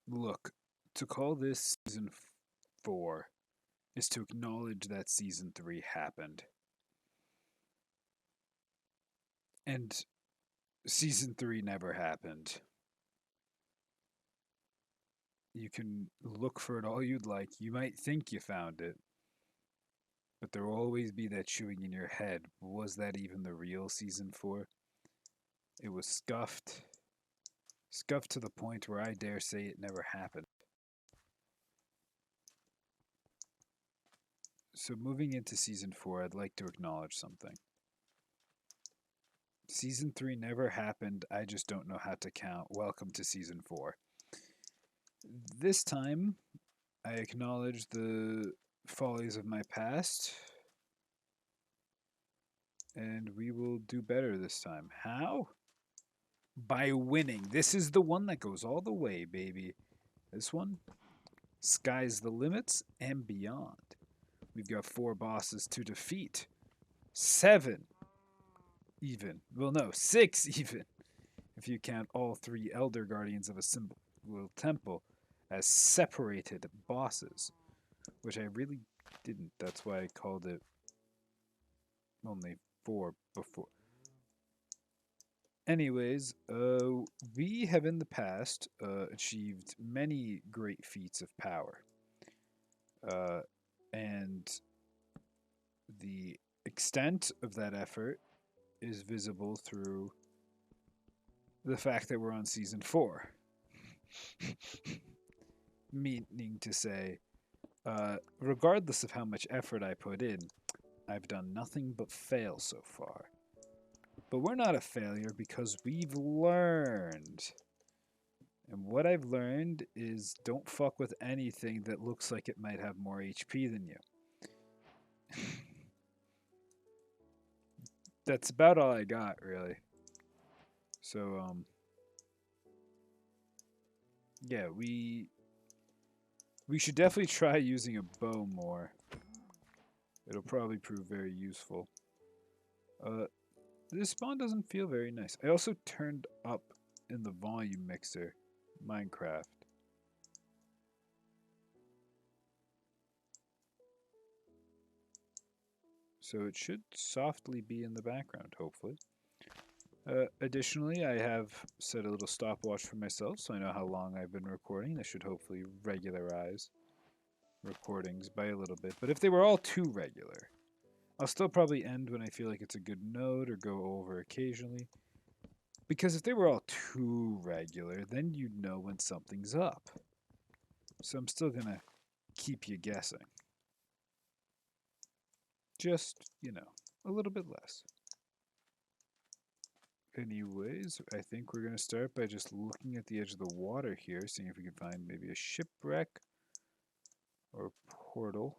Look, to call this season 4 is to acknowledge that season 3 happened. And season 3 never happened. You can look for it all you'd like. You might think you found it, but there will always be that chewing in your head. Was that even the real season 4? It was scuffed. Scuffed to the point where I dare say it never happened. So, moving into season 4, I'd like to acknowledge something. Season 3 never happened. I just don't know how to count. Welcome to season 4. This time, I acknowledge the follies of my past, and we will do better this time. How? By winning. This is the one that goes all the way, baby. This one, sky's the limits and beyond. We've got 4 bosses to defeat. 7 even. Well, no, 6 even. If you count all 3 Elder Guardians of a Symbol Temple as separated bosses, which I really didn't. That's why I called it only 4 before. Anyways, we have in the past achieved many great feats of power. Uh, and the extent of that effort is visible through the fact that we're on season 4. Meaning to say, regardless of how much effort I put in, I've done nothing but fail so far. But we're not a failure because we've learned. And what I've learned is don't fuck with anything that looks like it might have more HP than you. That's about all I got, really. So, yeah, we should definitely try using a bow more. It'll probably prove very useful. This spawn doesn't feel very nice. I also turned up in the volume mixer, Minecraft. So it should softly be in the background, hopefully. Additionally, I have set a little stopwatch for myself so I know how long I've been recording. This should hopefully regularize recordings by a little bit. But if they were all too regular, I'll still probably end when I feel like it's a good note or go over occasionally. Because if they were all too regular, then you'd know when something's up. So I'm still going to keep you guessing. Just, a little bit less. Anyways, I think we're going to start by just looking at the edge of the water here, seeing if we can find maybe a shipwreck or a portal.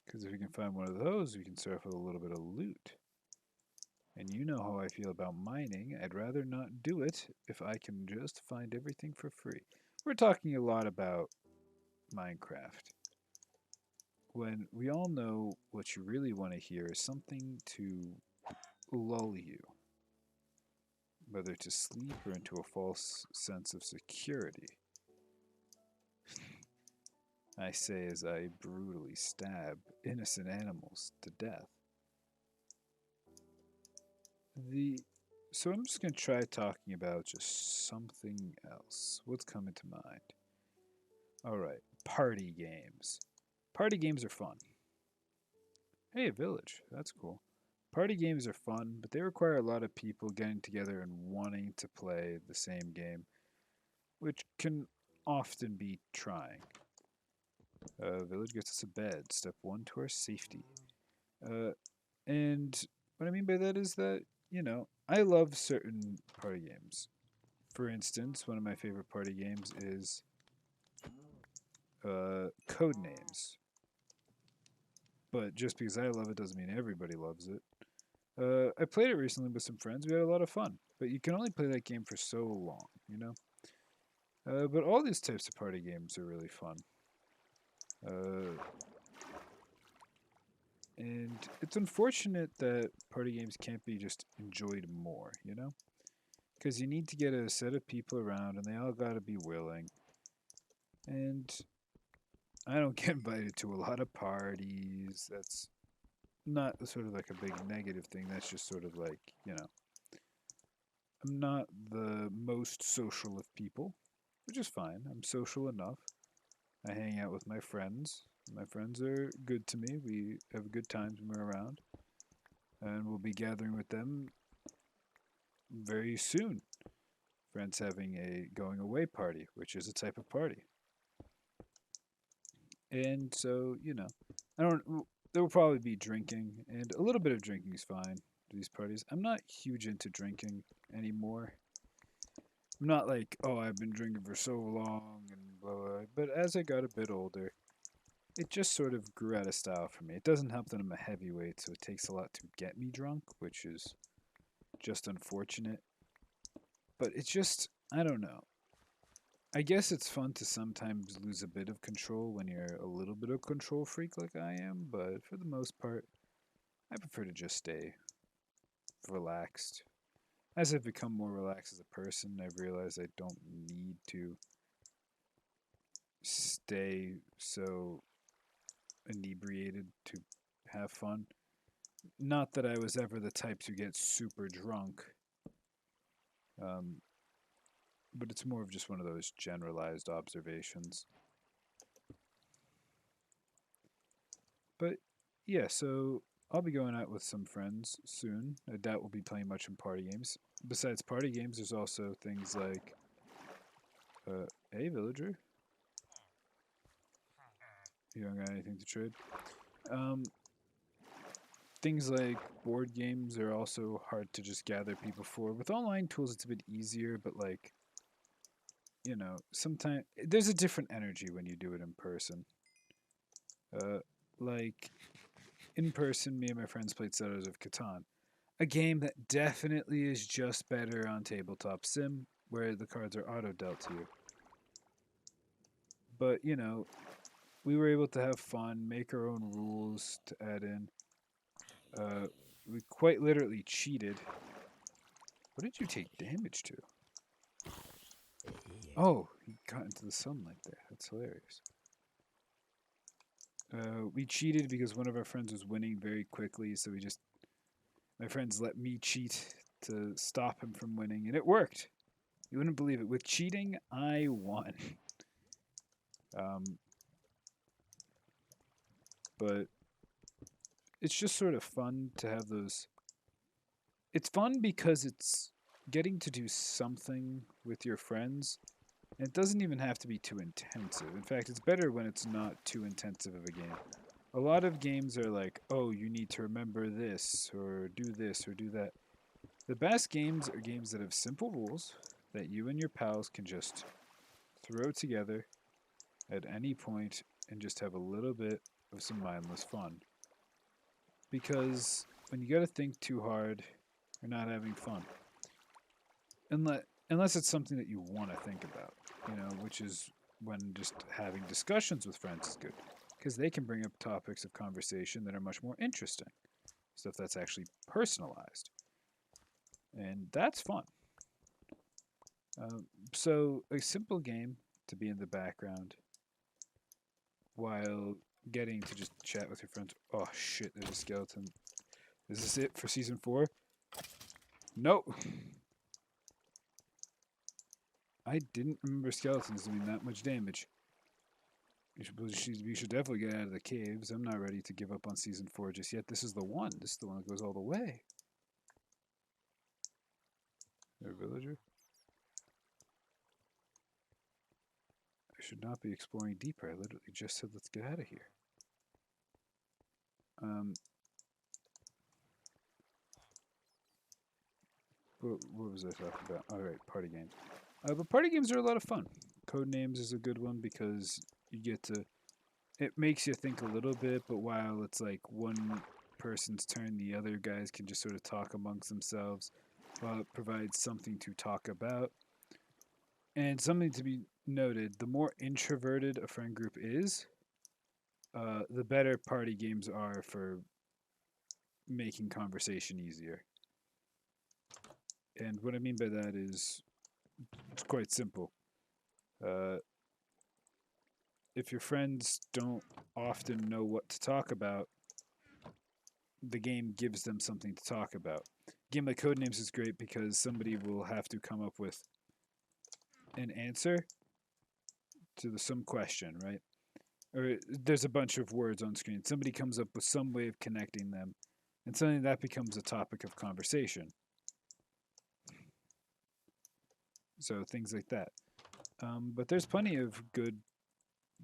Because if we can find one of those, we can start with a little bit of loot. And you know how I feel about mining. I'd rather not do it if I can just find everything for free. We're talking a lot about Minecraft. When we all know what you really want to hear is something to lull you, whether to sleep or into a false sense of security. I say as I brutally stab innocent animals to death. So I'm just going to try talking about just something else. What's coming to mind? Alright, party games. Party games are fun. Hey, a village. That's cool. Party games are fun, but they require a lot of people getting together and wanting to play the same game, which can often be trying. Village gets us a bed. Step 1 to our safety. And what I mean by that is that, I love certain party games. For instance, one of my favorite party games is Code Names. But just because I love it doesn't mean everybody loves it. I played it recently with some friends. We had a lot of fun. But you can only play that game for so long, but all these types of party games are really fun. And it's unfortunate that party games can't be just enjoyed more. Because you need to get a set of people around, and they all got to be willing. And I don't get invited to a lot of parties. That's not sort of like a big negative thing. That's just sort of like, I'm not the most social of people, which is fine. I'm social enough. I hang out with my friends. My friends are good to me. We have good times when we're around. And we'll be gathering with them very soon. Friends having a going away party, which is a type of party. And so, I don't. There will probably be drinking, and a little bit of drinking is fine. These parties. I'm not huge into drinking anymore. I'm not like, oh, I've been drinking for so long and blah blah. But as I got a bit older, it just sort of grew out of style for me. It doesn't help that I'm a heavyweight, so it takes a lot to get me drunk, which is just unfortunate. But it's just, I don't know. I guess it's fun to sometimes lose a bit of control when you're a little bit of control freak like I am, but for the most part, I prefer to just stay relaxed. As I've become more relaxed as a person, I've realized I don't need to stay so inebriated to have fun. Not that I was ever the type to get super drunk, um, but it's more of just one of those generalized observations. But yeah, so I'll be going out with some friends soon. I doubt we'll be playing much in party games. Besides party games, there's also things like, hey, villager, you don't got anything to trade? Um, things like board games are also hard to just gather people for. With online tools, it's a bit easier, but like, sometimes there's a different energy when you do it in person. Uh, like in person, me and my friends played Settlers of Catan, a game that definitely is just better on tabletop sim, where the cards are auto dealt to you. But we were able to have fun, make our own rules to add in. Uh, we quite literally cheated. What did you take damage to? Oh, he got into the sunlight there. That's hilarious. We cheated because one of our friends was winning very quickly, so my friends let me cheat to stop him from winning, and it worked. You wouldn't believe it. With cheating, I won. Um, but it's just sort of fun to have those. It's fun because it's getting to do something with your friends. And it doesn't even have to be too intensive. In fact, it's better when it's not too intensive of a game. A lot of games are like, oh, you need to remember this, or do this, or do that. The best games are games that have simple rules that you and your pals can just throw together at any point and just have a little bit of some mindless fun. Because when you got to think too hard, you're not having fun. Unless it's something that you want to think about, which is when just having discussions with friends is good. Because they can bring up topics of conversation that are much more interesting. Stuff that's actually personalized. And that's fun. So, a simple game to be in the background while getting to just chat with your friends. Oh shit, there's a skeleton. Is this it for season 4? Nope. I didn't remember skeletons doing that much damage. We should definitely get out of the caves. I'm not ready to give up on season 4 just yet. This is the one. This is the one that goes all the way. There, villager. I should not be exploring deeper. I literally just said let's get out of here. What was I talking about? All right, party games. But party games are a lot of fun. Codenames is a good one because you get to. It makes you think a little bit, but while it's like one person's turn, the other guys can just sort of talk amongst themselves, while it provides something to talk about. And something to be noted: the more introverted a friend group is, the better party games are for making conversation easier. And what I mean by that is it's quite simple. Uh, if your friends don't often know what to talk about, the game gives them something to talk about. A game like Codenames is great because somebody will have to come up with an answer to some question, right? Or there's a bunch of words on screen. Somebody comes up with some way of connecting them, and suddenly that becomes a topic of conversation. So things like that. But there's plenty of good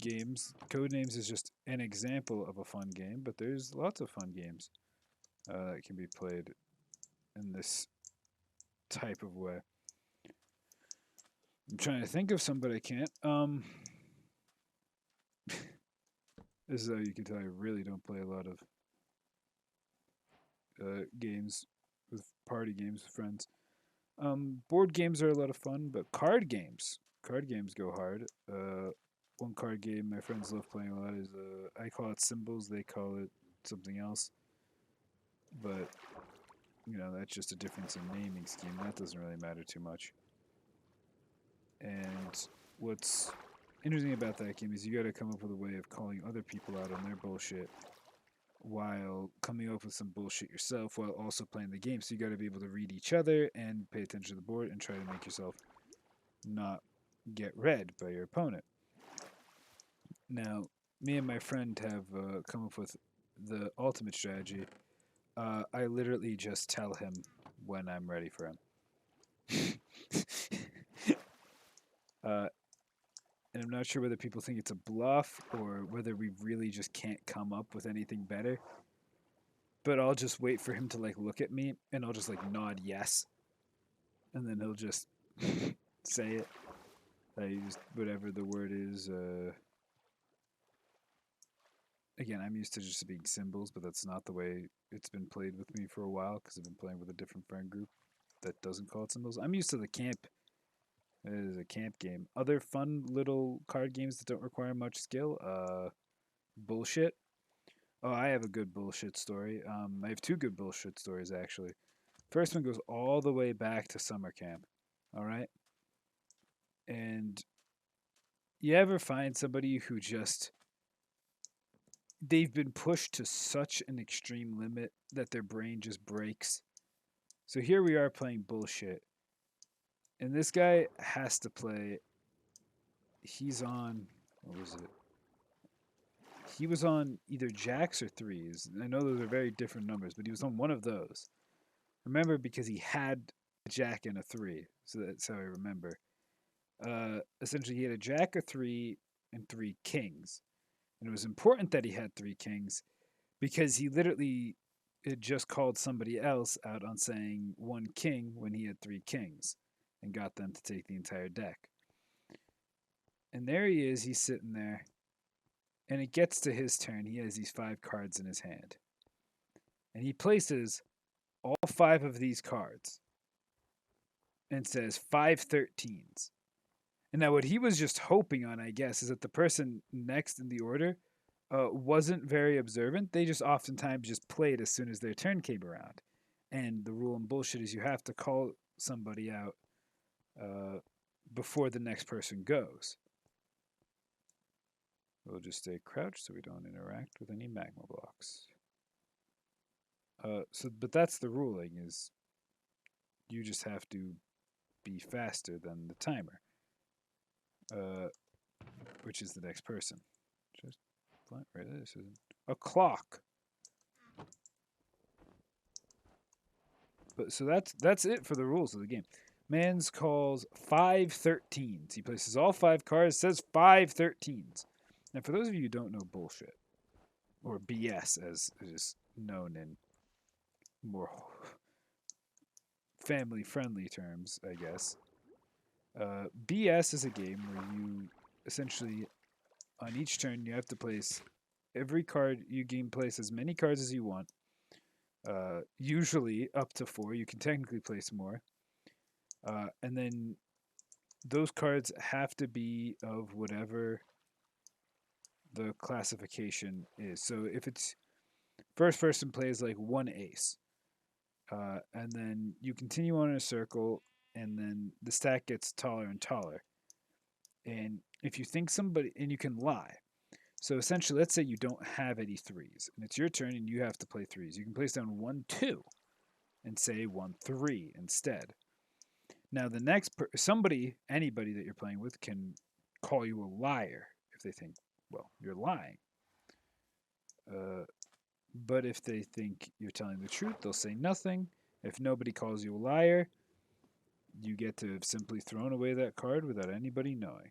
games. Codenames is just an example of a fun game, but there's lots of fun games that can be played in this type of way. I'm trying to think of some, but I can't. This is how you can tell I really don't play a lot of games with party games with friends. Board games are a lot of fun, but card games go hard. One card game my friends love playing a lot is I call it Symbols, they call it something else, but that's just a difference in naming scheme. That doesn't really matter too much. And what's interesting about that game is you got to come up with a way of calling other people out on their bullshit while coming up with some bullshit yourself while also playing the game. So you got to be able to read each other and pay attention to the board and try to make yourself not get read by your opponent. Now, me and my friend have come up with the ultimate strategy. I literally just tell him when I'm ready for him. And I'm not sure whether people think it's a bluff or whether we really just can't come up with anything better. But I'll just wait for him to look at me, and I'll just nod yes, and then he'll just say it. I used whatever the word is. Again, I'm used to just being symbols, but that's not the way it's been played with me for a while because I've been playing with a different friend group that doesn't call it symbols. I'm used to the camp. It is a camp game. Other fun little card games that don't require much skill. Bullshit. Oh, I have a good bullshit story. I have two good bullshit stories actually. First one goes all the way back to summer camp. All right, and you ever find somebody who just they've been pushed to such an extreme limit that their brain just breaks. So here we are playing bullshit. And this guy has to play. He's on. What was it? He was on either jacks or threes. I know those are very different numbers, but he was on one of those. Remember, because he had a jack and a three. So that's how I remember. Essentially, he had a jack, a three, and three kings. And it was important that he had three kings because he literally had just called somebody else out on saying one king when he had three kings and got them to take the entire deck. And there he is, he's sitting there, and it gets to his turn. He has these five cards in his hand. And he places all five of these cards and says 5 13s. And now, what he was just hoping on, I guess, is that the person next in the order wasn't very observant. They just oftentimes just played as soon as their turn came around. And the rule in bullshit is you have to call somebody out before the next person goes. We'll just stay crouched so we don't interact with any magma blocks. But that's the ruling: is you just have to be faster than the timer, which is the next person. Just right there. This is a clock. But so that's it for the rules of the game. Mans calls 5 13s. He places all five cards, says 5 13s. Now, for those of you who don't know bullshit, or BS as it is known in more family-friendly terms, I guess, BS is a game where you essentially, on each turn, you have to place every card. You can place as many cards as you want. Usually up to 4. You can technically place more. And then those cards have to be of whatever the classification is. So if it's first person plays one ace, And then you continue on in a circle, and then the stack gets taller and taller. And if you think somebody, and you can lie. So essentially, let's say you don't have any threes, and it's your turn, and you have to play threes. You can place down 1-2 and say 1-3 instead. Now the next somebody, anybody that you're playing with, can call you a liar if they think, well, you're lying. But if they think you're telling the truth, they'll say nothing. If nobody calls you a liar, you get to have simply thrown away that card without anybody knowing.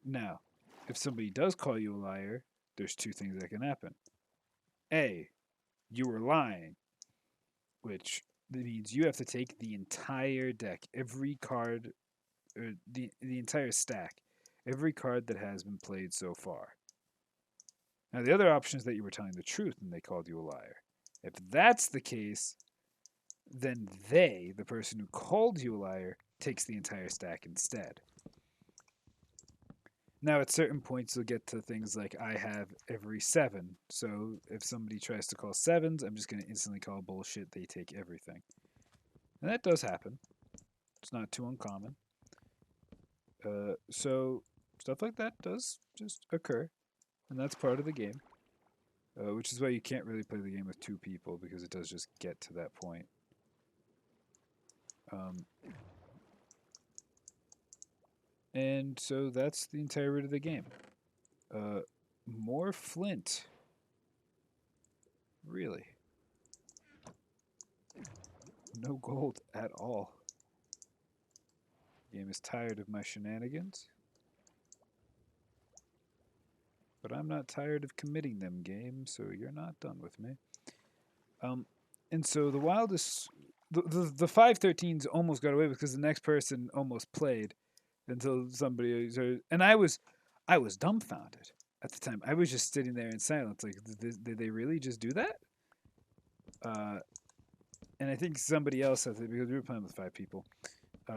Now, if somebody does call you a liar, there's two things that can happen. A, you were lying, which means you have to take the entire deck, every card, or the entire stack, every card that has been played so far. Now, the other option is that you were telling the truth and they called you a liar. If that's the case, then they, the person who called you a liar, takes the entire stack instead. Now, at certain points, you'll get to things like I have every 7. So if somebody tries to call 7s, I'm just going to instantly call bullshit. They take everything. And that does happen. It's not too uncommon. So stuff like that does just occur. And that's part of the game. Which is why you can't really play the game with 2 people, because it does just get to that point. And so that's the entire root of the game. More flint. Really? No gold at all. The game is tired of my shenanigans. But I'm not tired of committing them, game, so you're not done with me. And so the wildest... The 513s almost got away because the next person almost played until somebody... And I was dumbfounded at the time. I was just sitting there in silence. Like, did they really just do that? And I think somebody else said it because we were playing with 5 people.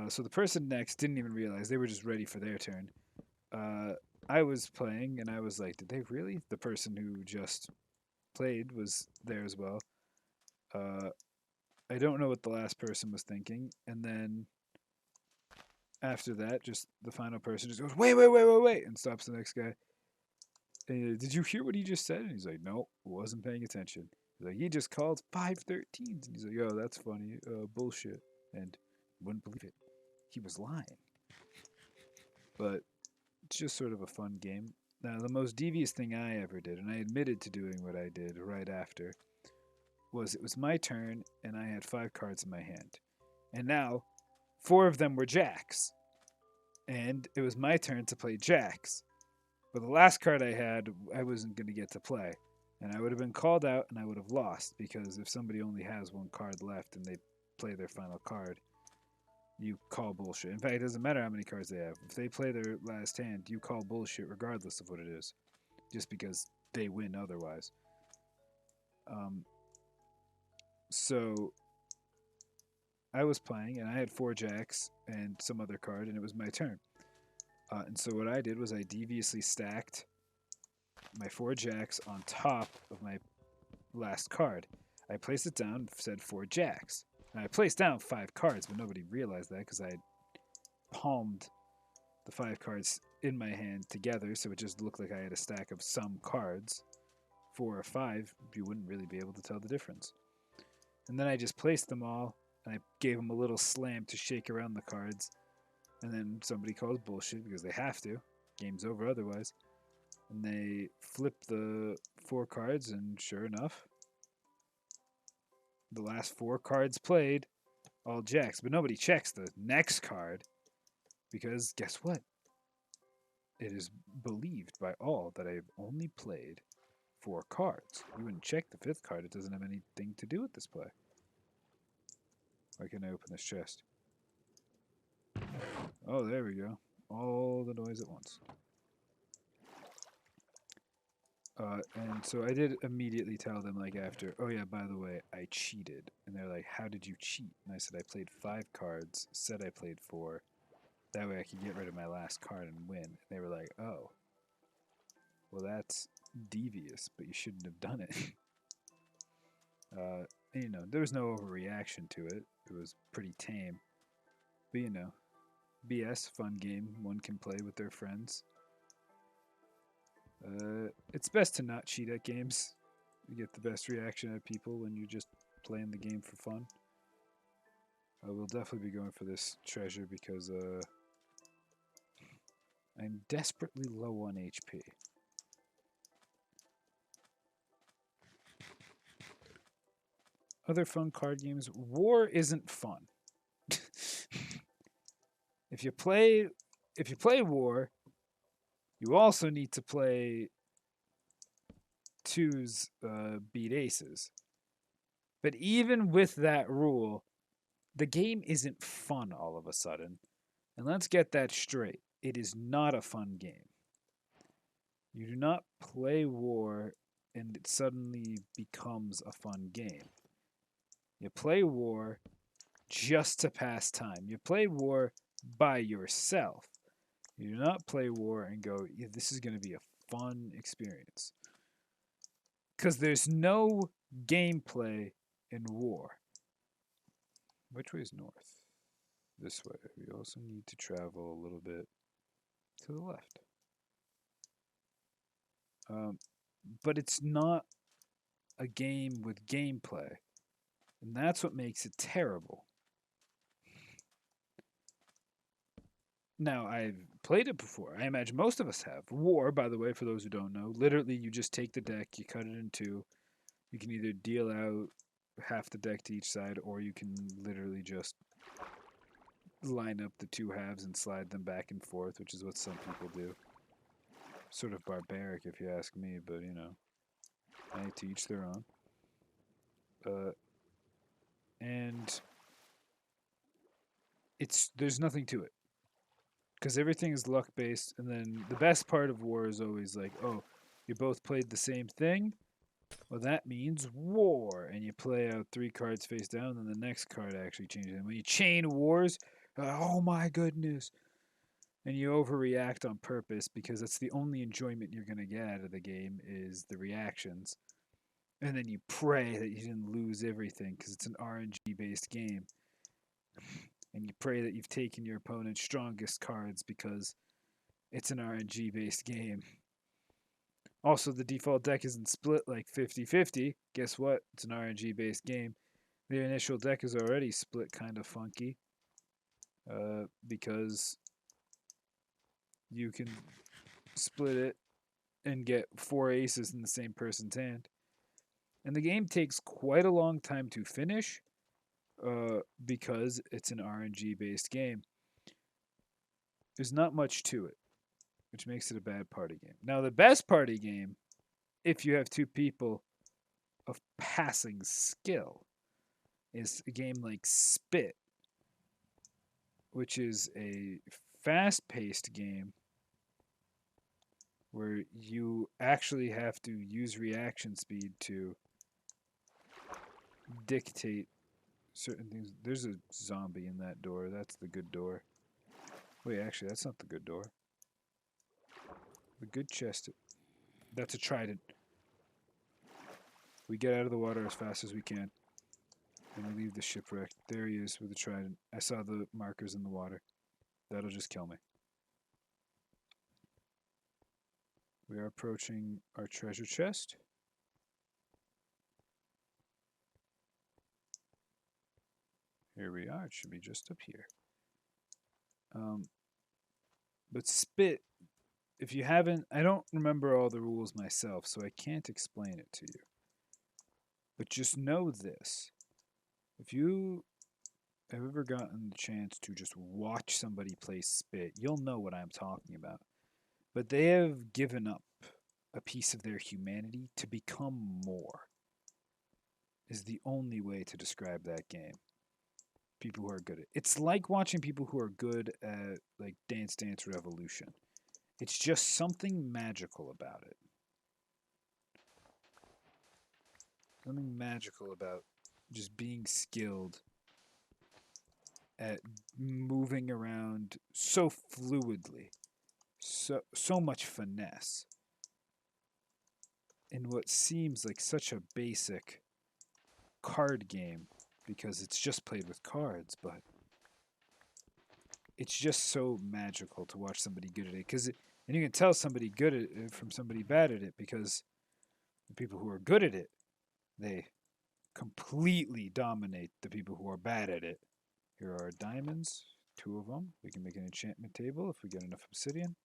So the person next didn't even realize. They were just ready for their turn. I was playing, and I was like, did they really? The person who just played was there as well. I don't know what the last person was thinking. And then after that, just the final person just goes, wait, and stops the next guy. Did you hear what he just said? And he's like, no, wasn't paying attention. He's like, he just called 513s. And he's like, oh, that's funny. Bullshit. And wouldn't believe it. He was lying. But it's just sort of a fun game. Now, the most devious thing I ever did, and I admitted to doing what I did right after, was it was my turn, and I had 5 cards in my hand. And now, 4 of them were jacks. And it was my turn to play jacks. But the last card I had, I wasn't going to get to play. And I would have been called out, and I would have lost, because if somebody only has 1 card left and they play their final card, you call bullshit. In fact, it doesn't matter how many cards they have. If they play their last hand, you call bullshit regardless of what it is, just because they win otherwise. So I was playing, and I had 4 jacks and some other card, and it was my turn. And so what I did was I deviously stacked my 4 jacks on top of my last card. I placed it down, said 4 jacks. And I placed down 5 cards, but nobody realized that because I had palmed the 5 cards in my hand together, so it just looked like I had a stack of some cards. 4 or 5, you wouldn't really be able to tell the difference. And then I just placed them all, and I gave them a little slam to shake around the cards. And then somebody calls bullshit because they have to. Game's over otherwise. And they flip the 4 cards, and sure enough, the last 4 cards played, all jacks. But nobody checks the next card because guess what? It is believed by all that I've only played 4 cards. You wouldn't check the 5th card. It doesn't have anything to do with this play. Why can't I open this chest? Oh, there we go. All the noise at once. And so I did immediately tell them, like, after, oh yeah, by the way, I cheated. And they're like, how did you cheat? And I said, I played 5 cards, said I played 4. That way I could get rid of my last card and win. And they were like, oh, well, that's devious, but you shouldn't have done it. You know, there was no overreaction to it. It was pretty tame. But you know, BS, fun game. One can play with their friends. It's best to not cheat at games. You get the best reaction out of people when you're just playing the game for fun. We'll definitely be going for this treasure because I'm desperately low on HP. Other fun card games. War isn't fun. if you play War, you also need to play twos beat aces. But even with that rule, the game isn't fun all of a sudden. And let's get that straight. It is not a fun game. You do not play War and it suddenly becomes a fun game. You play War just to pass time. You play War by yourself. You do not play War and go, yeah, this is going to be a fun experience. Because there's no gameplay in War. Which way is north? This way. We also need to travel a little bit to the left. But it's not a game with gameplay. And that's what makes it terrible. Now, I've played it before. I imagine most of us have. War, by the way, for those who don't know, literally you just take the deck, you cut it in two. You can either deal out half the deck to each side, or you can literally just line up the two halves and slide them back and forth, which is what some people do. Sort of barbaric, if you ask me, but you know, to each their own. And there's nothing to it because everything is luck based. And then the best part of War is always like, oh, you both played the same thing. Well, that means war, and you play out 3 cards face down, and the next card actually changes. And when you chain wars, oh my goodness, and you overreact on purpose because that's the only enjoyment you're gonna get out of the game is the reactions. And then you pray that you didn't lose everything because it's an RNG based game. And you pray that you've taken your opponent's strongest cards because it's an RNG based game. Also, the default deck isn't split like 50-50. Guess what? It's an RNG based game. The initial deck is already split kind of funky because you can split it and get 4 aces in the same person's hand. And the game takes quite a long time to finish because it's an RNG based game. There's not much to it, which makes it a bad party game. Now, the best party game, if you have 2 people of passing skill, is a game like Spit, which is a fast paced game where you actually have to use reaction speed to dictate certain things. There's a zombie in that door. That's the good door. Wait, actually, that's not the good door. The good chest. That's a trident. We get out of the water as fast as we can. And we leave the shipwreck. There he is with the trident. I saw the markers in the water. That'll just kill me. We are approaching our treasure chest. Here we are. It should be just up here. But Spit, if you haven't, I don't remember all the rules myself, so I can't explain it to you. But just know this. If you have ever gotten the chance to just watch somebody play Spit, you'll know what I'm talking about. But they have given up a piece of their humanity to become more, is the only way to describe that game. People who are good at it. It's like watching people who are good at like Dance Dance Revolution. It's just something magical about it. Something magical about just being skilled at moving around so fluidly, so much finesse in what seems like such a basic card game because it's just played with cards, but it's just so magical to watch somebody good at it. And you can tell somebody good at it from somebody bad at it because the people who are good at it, they completely dominate the people who are bad at it. Here are diamonds, 2 of them. We can make an enchantment table if we get enough obsidian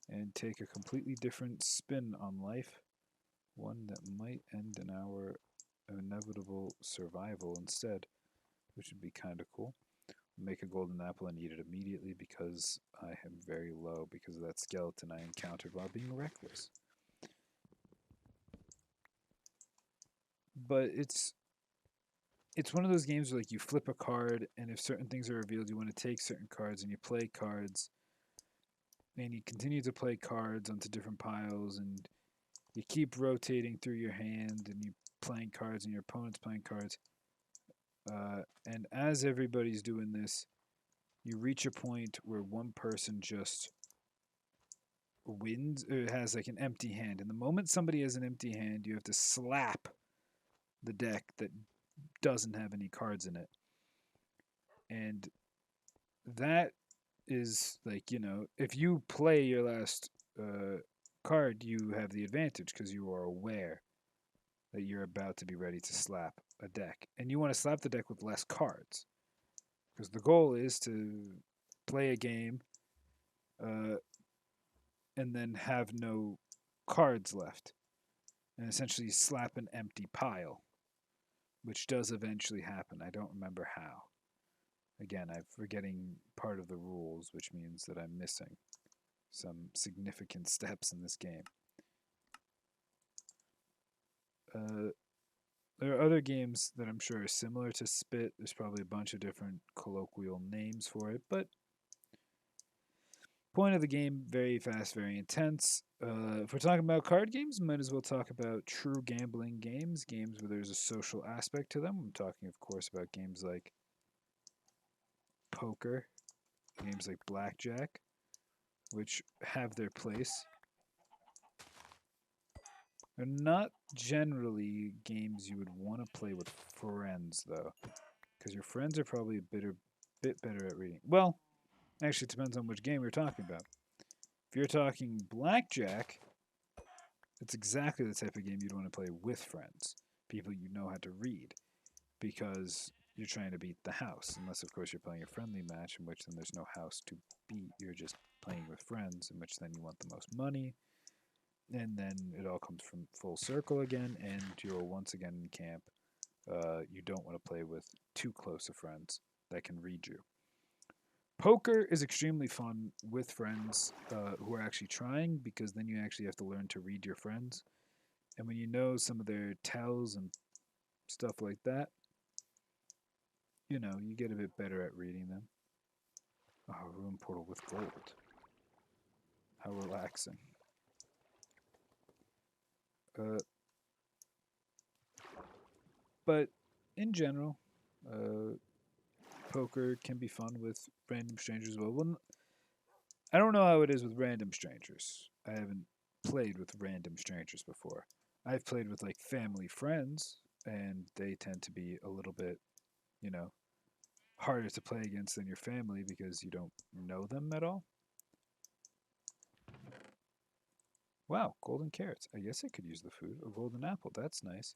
and take a completely different spin on life. One that might end in our inevitable survival instead, which would be kind of cool. Make a golden apple and eat it immediately because I am very low because of that skeleton I encountered while being reckless. But it's one of those games where like you flip a card and if certain things are revealed you want to take certain cards and you play cards and you continue to play cards onto different piles and you keep rotating through your hand and you playing cards and your opponent's playing cards. And as everybody's doing this, you reach a point where one person just wins or has like an empty hand. And the moment somebody has an empty hand, you have to slap the deck that doesn't have any cards in it. And that is like, if you play your last card, you have the advantage because you are aware that you're about to be ready to slap a deck. And you want to slap the deck with less cards because the goal is to play a game uh, and then have no cards left and essentially slap an empty pile, which does eventually happen. I don't remember how. Again, I'm forgetting part of the rules, which means that I'm missing some significant steps in this game. There are other games that I'm sure are similar to Spit. There's probably a bunch of different colloquial names for it, but point of the game, very fast, very intense. If we're talking about card games, might as well talk about true gambling games, games where there's a social aspect to them. I'm talking, of course, about games like poker, games like blackjack, which have their place. They're not generally games you would want to play with friends, though, because your friends are probably bit better at reading. Well, actually, it depends on which game you're talking about. If you're talking blackjack, it's exactly the type of game you'd want to play with friends, people you know how to read, because you're trying to beat the house. Unless, of course, you're playing a friendly match, in which then there's no house to beat. You're just playing with friends, in which then you want the most money, and then it all comes from full circle again, and you're once again in camp. You don't want to play with too close of friends that can read you. Poker is extremely fun with friends who are actually trying because then you actually have to learn to read your friends. And when you know some of their tells and stuff like that, you get a bit better at reading them. Oh, room portal with gold. How relaxing. Uh, but in general, uh, poker can be fun with random strangers as well. I don't know how it is with random strangers. I haven't played with random strangers before. I've played with like family friends, and they tend to be a little bit, you know, harder to play against than your family because you don't know them at all. Wow, golden carrots. I guess I could use the food. A golden apple. That's nice.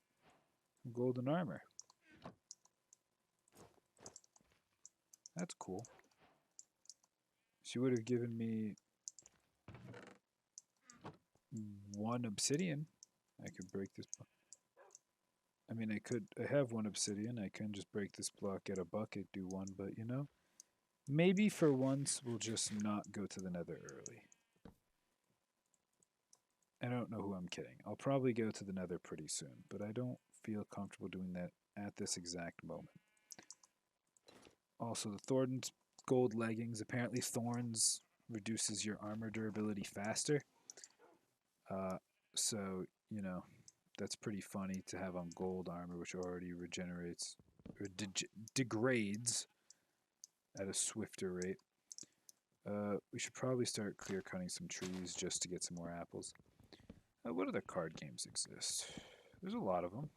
Golden armor. That's cool. She would have given me 1 obsidian. I could break this. I mean, I have 1 obsidian. I can just break this block, get a bucket, do 1, but maybe for once we'll just not go to the nether early. I don't know who I'm kidding. I'll probably go to the nether pretty soon, but I don't feel comfortable doing that at this exact moment. Also, the Thornton's gold leggings. Apparently, thorns reduces your armor durability faster. Uh, so, that's pretty funny to have on gold armor, which already regenerates or degrades at a swifter rate. We should probably start clear cutting some trees just to get some more apples. What other card games exist? There's a lot of them.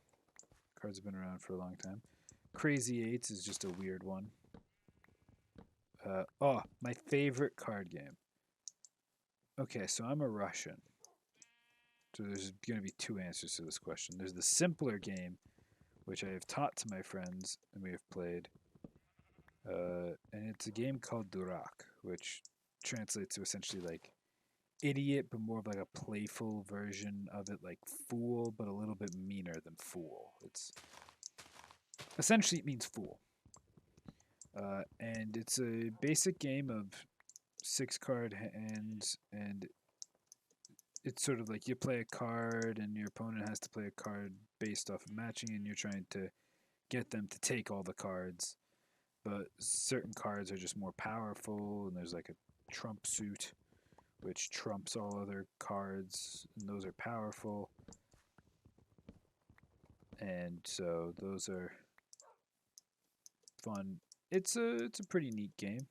Cards have been around for a long time. Crazy Eights is just a weird one. Oh, my favorite card game. Okay, so I'm a Russian. So there's going to be two answers to this question. There's the simpler game, which I have taught to my friends and we have played. And it's a game called Durak, which translates to essentially like idiot, but more of like a playful version of it, like fool, but a little bit meaner than fool. It's essentially it means fool. And it's a basic game of 6 card hands, and it's sort of like you play a card, and your opponent has to play a card based off of matching, and you're trying to get them to take all the cards. But certain cards are just more powerful, and there's like a trump suit, which trumps all other cards, and those are powerful. And so those are fun. It's a pretty neat game.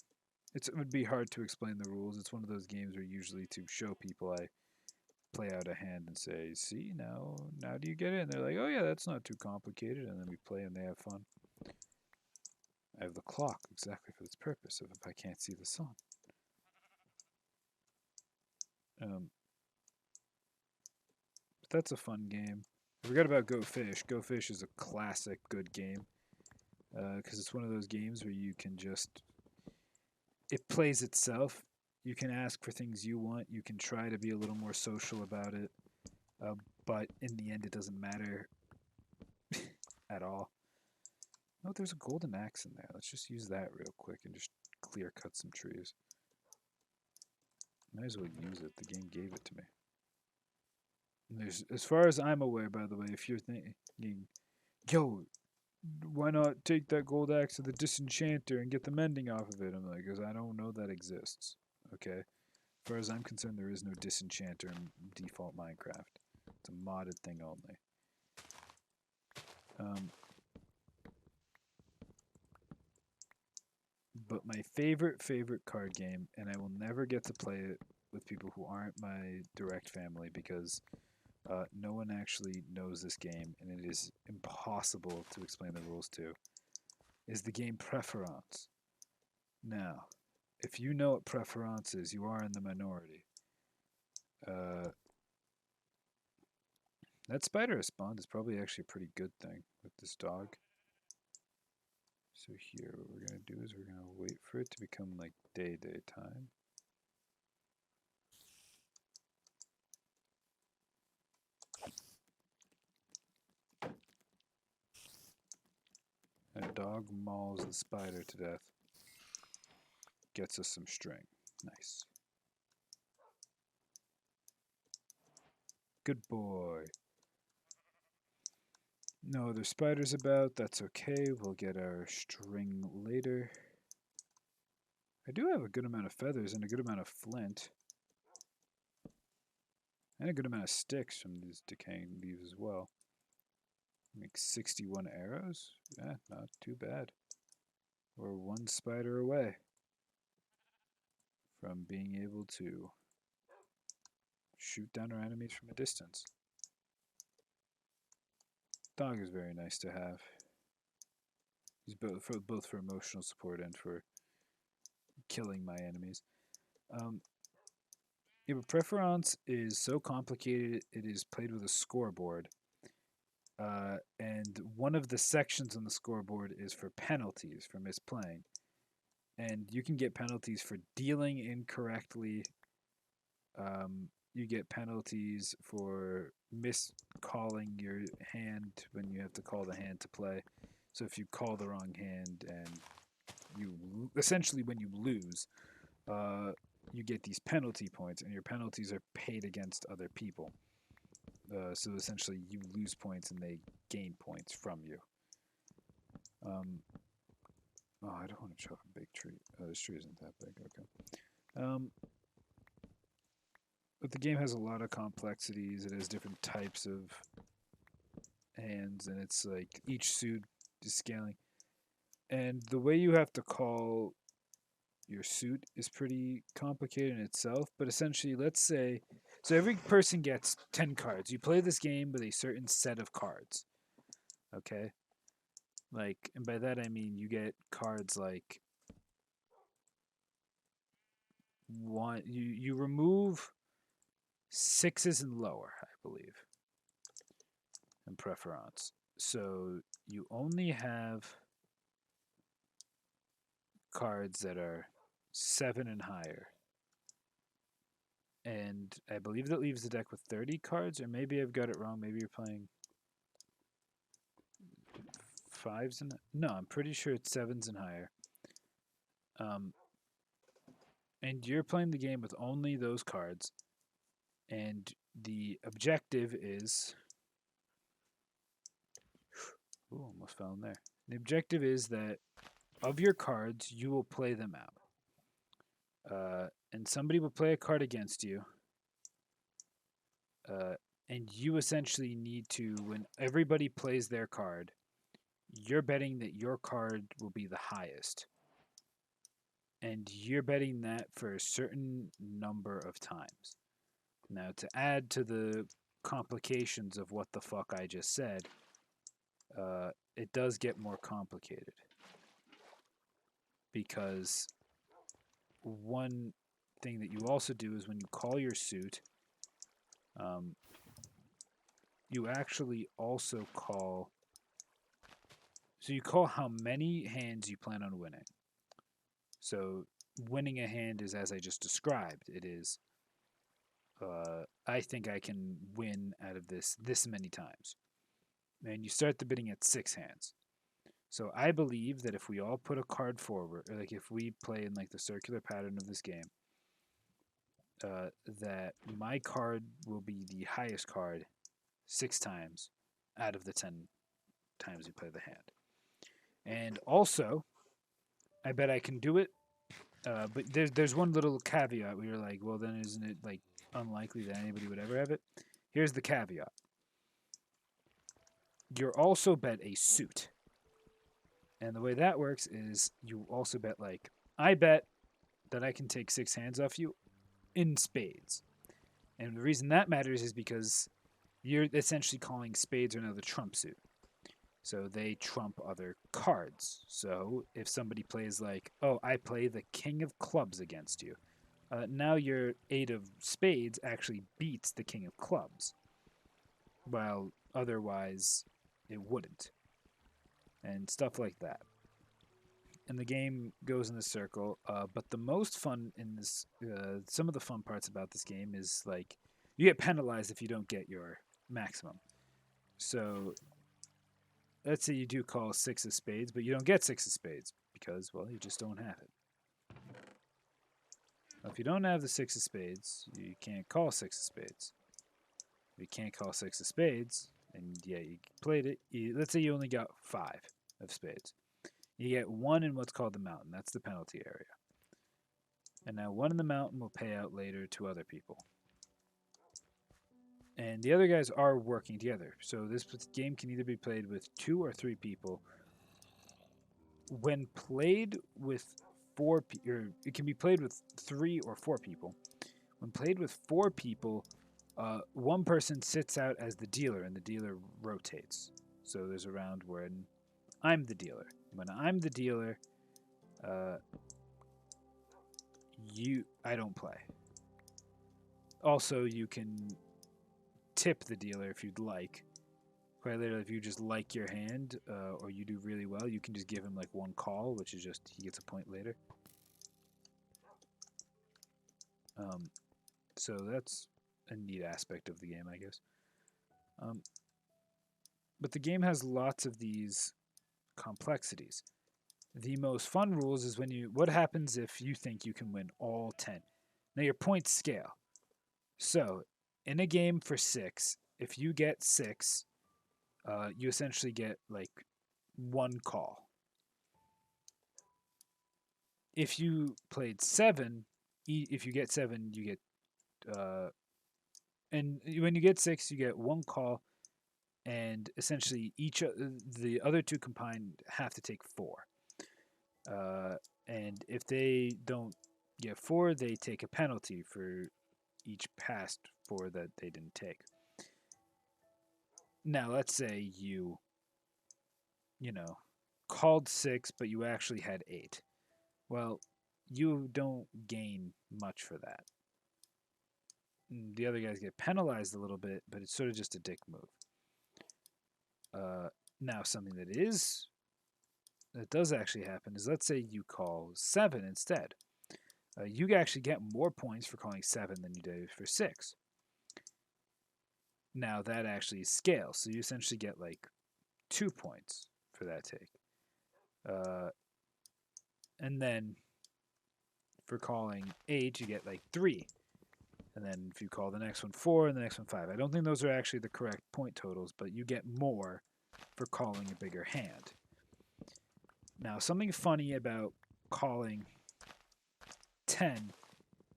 It would be hard to explain the rules. It's one of those games where usually to show people I play out a hand and say, "See, now do you get it?" And they're like, "Oh yeah, that's not too complicated." And then we play and they have fun. I have the clock exactly for this purpose of if I can't see the sun. But that's a fun game. I forgot about Go Fish. Go Fish is a classic good game because it's one of those games where you can just it plays itself. You can ask for things you want. You can try to be a little more social about it, but in the end, it doesn't matter at all. Oh, there's a golden axe in there. Let's just use that real quick and just clear cut some trees. Might as well use it. The game gave it to me. And there's, as far as I'm aware, by the way, if you're thinking, yo, why not take that gold axe to the disenchanter and get the mending off of it? I'm like, because I don't know that exists. Okay. As far as I'm concerned, there is no disenchanter in default Minecraft. It's a modded thing only. But my favorite card game, and I will never get to play it with people who aren't my direct family because no one actually knows this game, and it is impossible to explain the rules to, is the game Preference. Now, if you know what Preference is, you are in the minority. That spider has spawned is probably actually a pretty good thing with this dog. So here, what we're going to do is we're going to wait for it to become like day time. A dog mauls the spider to death. Gets us some string. Nice. Good boy. No other spiders about. That's okay. We'll get our string later. I do have a good amount of feathers and a good amount of flint. And a good amount of sticks from these decaying leaves as well. Make 61 arrows? Yeah, not too bad. We're one spider away from being able to shoot down our enemies from a distance. Dog is very nice to have. He's both for emotional support and for killing my enemies. Yeah, but Preference is so complicated, it is played with a scoreboard. And one of the sections on the scoreboard is for penalties for misplaying. And you can get penalties for dealing incorrectly. You get penalties for miscalling your hand when you have to call the hand to play. So if you call the wrong hand and you essentially when you lose, you get these penalty points, and your penalties are paid against other people. So essentially, you lose points and they gain points from you. Oh, I don't want to chop a big tree. This tree isn't that big. Okay. But the game has a lot of complexities. It has different types of hands, and it's like each suit is scaling. And the way you have to call your suit is pretty complicated in itself. But essentially, let's say, so every person gets 10 cards. You play this game with a certain set of cards. Okay? Like, and by that I mean you get cards like one. You remove sixes and lower, I believe, in preference. So you only have cards that are seven and higher. And I believe that leaves the deck with 30 cards, or maybe I've got it wrong. Maybe you're playing fives and no, I'm pretty sure it's sevens and higher. Um, and you're playing the game with only those cards, and the objective is, ooh, almost fell in there. The objective is that of your cards, you will play them out. And somebody will play a card against you, uh, and you essentially need to, when everybody plays their card, you're betting that your card will be the highest. And you're betting that for a certain number of times. Now, to add to the complications of what the fuck I just said, it does get more complicated. Because one thing that you also do is when you call your suit, um, you actually also call. So you call how many hands you plan on winning. So winning a hand is as I just described. It is, I think I can win out of this many times. And you start the bidding at 6 hands. So I believe that if we all put a card forward, or like if we play in like the circular pattern of this game, that my card will be the highest card 6 times out of the 10 times we play the hand. And also, I bet I can do it. But there's one little caveat where you're like, well, then isn't it like unlikely that anybody would ever have it? Here's the caveat. You're also bet a suit. And the way that works is you also bet like I bet that I can take 6 hands off you in spades. And the reason that matters is because you're essentially calling spades are now the trump suit. So they trump other cards. So if somebody plays like, oh, I play the king of clubs against you, now your eight of spades actually beats the king of clubs, while otherwise it wouldn't, and stuff like that. And the game goes in a circle. But the most fun in this, some of the fun parts about this game is like you get penalized if you don't get your maximum. So let's say you do call 6 of spades, but you don't get 6 of spades because, well, you just don't have it. Now, if you don't have the 6 of spades, you can't call 6 of spades. If you can't call 6 of spades, and yeah, you played it. Let's say you only got 5 of spades. You get one in what's called the mountain. That's the penalty area. And now one in the mountain will pay out later to other people. And the other guys are working together. So this game can either be played with 2 or 3 people. When played with 4 or it can be played with 3 or 4 people. When played with 4 people, one person sits out as the dealer, and the dealer rotates. So there's a round when I'm the dealer. When I'm the dealer, I don't play. Also, you can tip the dealer if you'd like. Quite literally, if you just like your hand or you do really well, you can just give him like one call, which is just he gets a point later. So that's a neat aspect of the game, I guess. But the game has lots of these complexities. The most fun rules is when what happens if you think you can win all 10. Now your points scale. So in a game for 6, if you get 6, you essentially get like one call. If you played 7, if you get 7, you get and when you get 6, you get one call, and essentially each the other 2 combined have to take 4. And if they don't get 4, they take a penalty for each past 4 that they didn't take. Now, let's say you you know, called 6, but you actually had 8. Well, you don't gain much for that. The other guys get penalized a little bit, but it's sort of just a dick move. Uh, Now, something that does actually happen is, let's say you call 7 instead. You actually get more points for calling 7 than you did for 6. Now that actually scales, so you essentially get like 2 points for that take. And then for calling 8, you get like 3. And then if you call the next one 4 and the next one 5. I don't think those are actually the correct point totals, but you get more for calling a bigger hand. Now, something funny about calling 10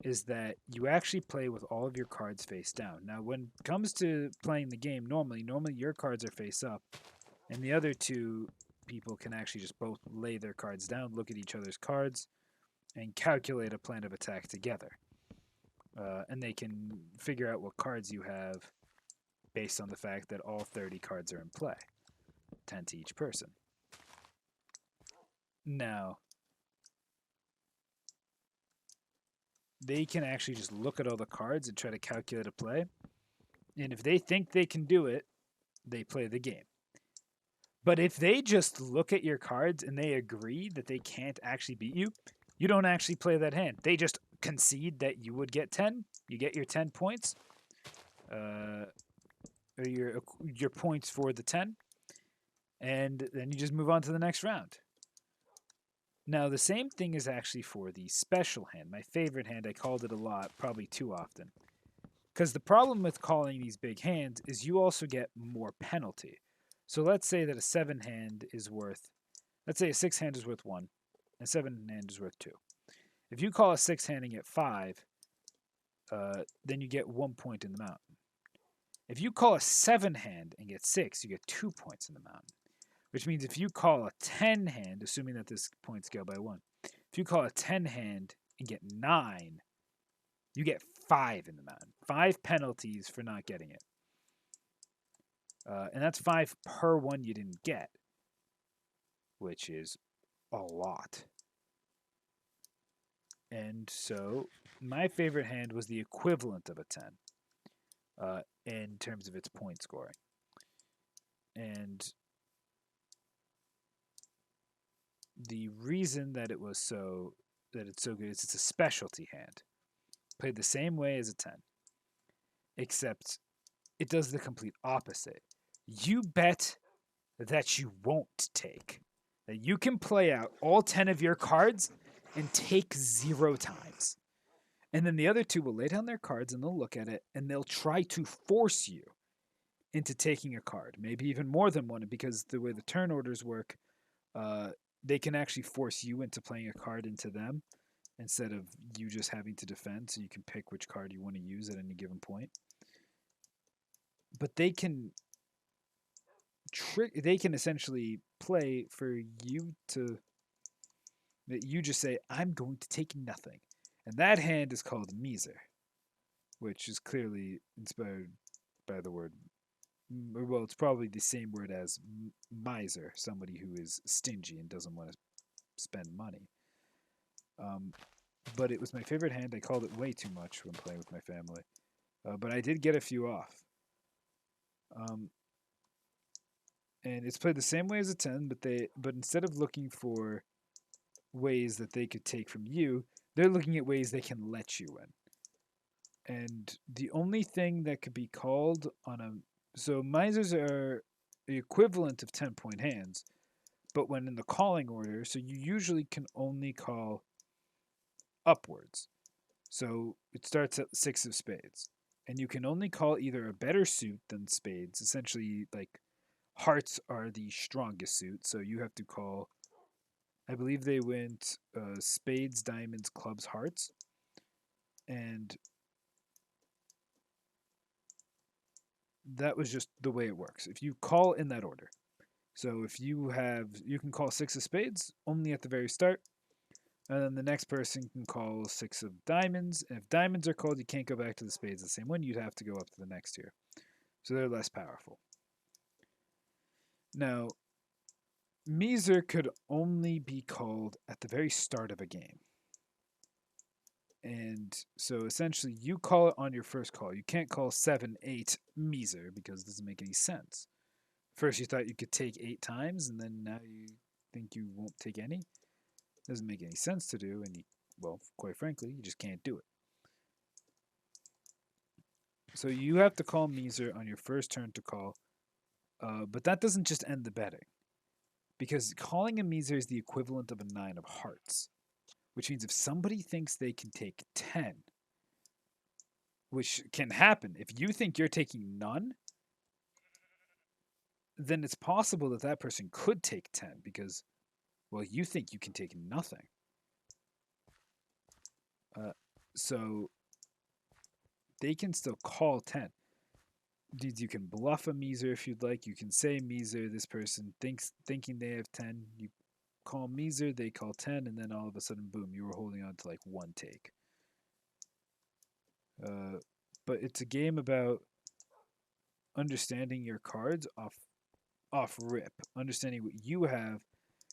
is that you actually play with all of your cards face down. Now, when it comes to playing the game normally your cards are face up, and the other two people can actually just both lay their cards down, look at each other's cards, and calculate a plan of attack together. And they can figure out what cards you have based on the fact that all 30 cards are in play, 10 to each person. Now, they can actually just look at all the cards and try to calculate a play. And if they think they can do it, they play the game. But if they just look at your cards and they agree that they can't actually beat you, you don't actually play that hand. They just concede that you would get 10. You get your 10 points, or your points for the 10, and then you just move on to the next round. Now, the same thing is actually for the special hand. My favorite hand, I called it a lot, probably too often. Because the problem with calling these big hands is you also get more penalty. So let's say that a 7 hand is worth, let's say a 6 hand is worth 1, and a 7 hand is worth 2. If you call a 6 hand and get 5, then you get 1 point in the mountain. If you call a 7 hand and get 6, you get 2 points in the mountain. Which means if you call a 10 hand, assuming that this point scale by 1, if you call a 10 hand and get 9, you get 5 in the mountain. 5 penalties for not getting it. And that's 5 per one you didn't get, which is a lot. And so my favorite hand was the equivalent of a 10 in terms of its point scoring. And the reason that it's so good is it's a specialty hand. Played the same way as a 10, except it does the complete opposite. You bet that you won't take. That you can play out all 10 of your cards and take 0 times. And then the other 2 will lay down their cards and they'll look at it and they'll try to force you into taking a card, maybe even more than one, because the way the turn orders work, they can actually force you into playing a card into them instead of you just having to defend, so you can pick which card you want to use at any given point. But they can essentially play for you to, that you just say, I'm going to take nothing. And that hand is called miser, which is clearly inspired by the word, well, it's probably the same word as miser, somebody who is stingy and doesn't want to spend money. But it was my favorite hand. I called it way too much when playing with my family. But I did get a few off. And it's played the same way as a 10, but instead of looking for ways that they could take from you, they're looking at ways they can let you in. And the only thing that could be called on a... So misers are the equivalent of 10-point hands, but when in the calling order, so you usually can only call upwards. So it starts at 6 of spades. And you can only call either a better suit than spades. Essentially, like, hearts are the strongest suit, so you have to call... I believe they went spades, diamonds, clubs, hearts. And that was just the way it works. If you call in that order. So if you can call 6 of spades only at the very start. And then the next person can call 6 of diamonds. And if diamonds are called, you can't go back to the spades the same one. You'd have to go up to the next tier. So they're less powerful. Now, Miser could only be called at the very start of a game. And so essentially, you call it on your first call. You can't call 7, 8 Miser because it doesn't make any sense. First, you thought you could take 8 times, and then now you think you won't take any. Doesn't make any sense to do, and well, quite frankly, you just can't do it. So you have to call Miser on your first turn to call, but that doesn't just end the betting. Because calling a Miser is the equivalent of a 9 of hearts, which means if somebody thinks they can take 10, which can happen, if you think you're taking none, then it's possible that that person could take 10 because, well, you think you can take nothing. So they can still call 10. You can bluff a Miser if you'd like. You can say Miser, this person thinking they have 10. You call Miser, they call 10, and then all of a sudden, boom, you were holding on to like one take. But it's a game about understanding your cards off rip, understanding what you have.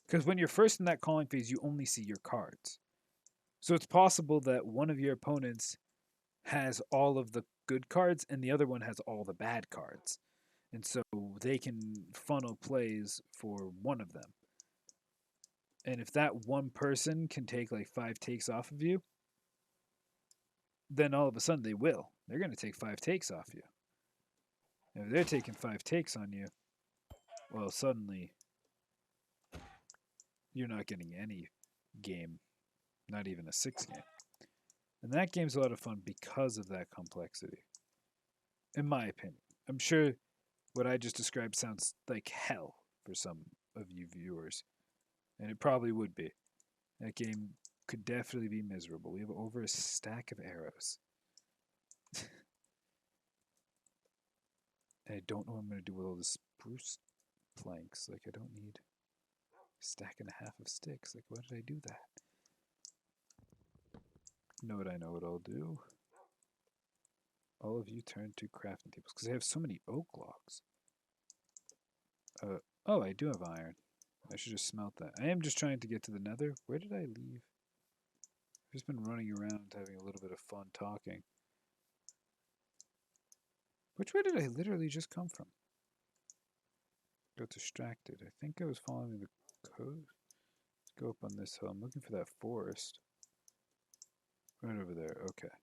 Because when you're first in that calling phase, you only see your cards. So it's possible that one of your opponents has all of the good cards and the other one has all the bad cards. And so they can funnel plays for one of them. And if that one person can take like 5 takes off of you, then all of a sudden they will. They're going to take 5 takes off you. And if they're taking 5 takes on you, well, suddenly you're not getting any game, not even a 6 game. And that game's a lot of fun because of that complexity, in my opinion. I'm sure what I just described sounds like hell for some of you viewers, and it probably would be. That game could definitely be miserable. We have over a stack of arrows. And I don't know what I'm going to do with all the spruce planks. Like, I don't need a stack and a half of sticks. Like, why did I do that? You know what I'll do? All of you turn to crafting tables because I have so many oak logs. Oh, I do have iron. I should just smelt that. I am just trying to get to the nether. Where did I leave? I've just been running around having a little bit of fun talking. Which way did I literally just come from? Got distracted. I think I was following the coast. Let's go up on this hill. I'm looking for that forest. Right over there. Okay.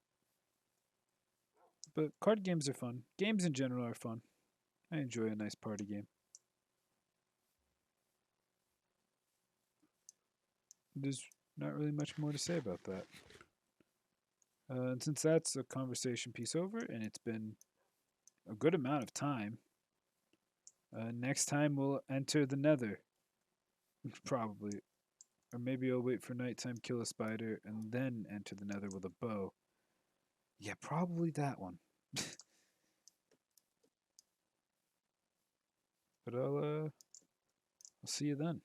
But card games are fun. Games in general are fun. I enjoy a nice party game. There's not really much more to say about that. And since that's a conversation piece over, and it's been a good amount of time, next time we'll enter the nether. Probably. Or maybe I'll wait for nighttime, kill a spider, and then enter the nether with a bow. Yeah, probably that one. But I'll see you then.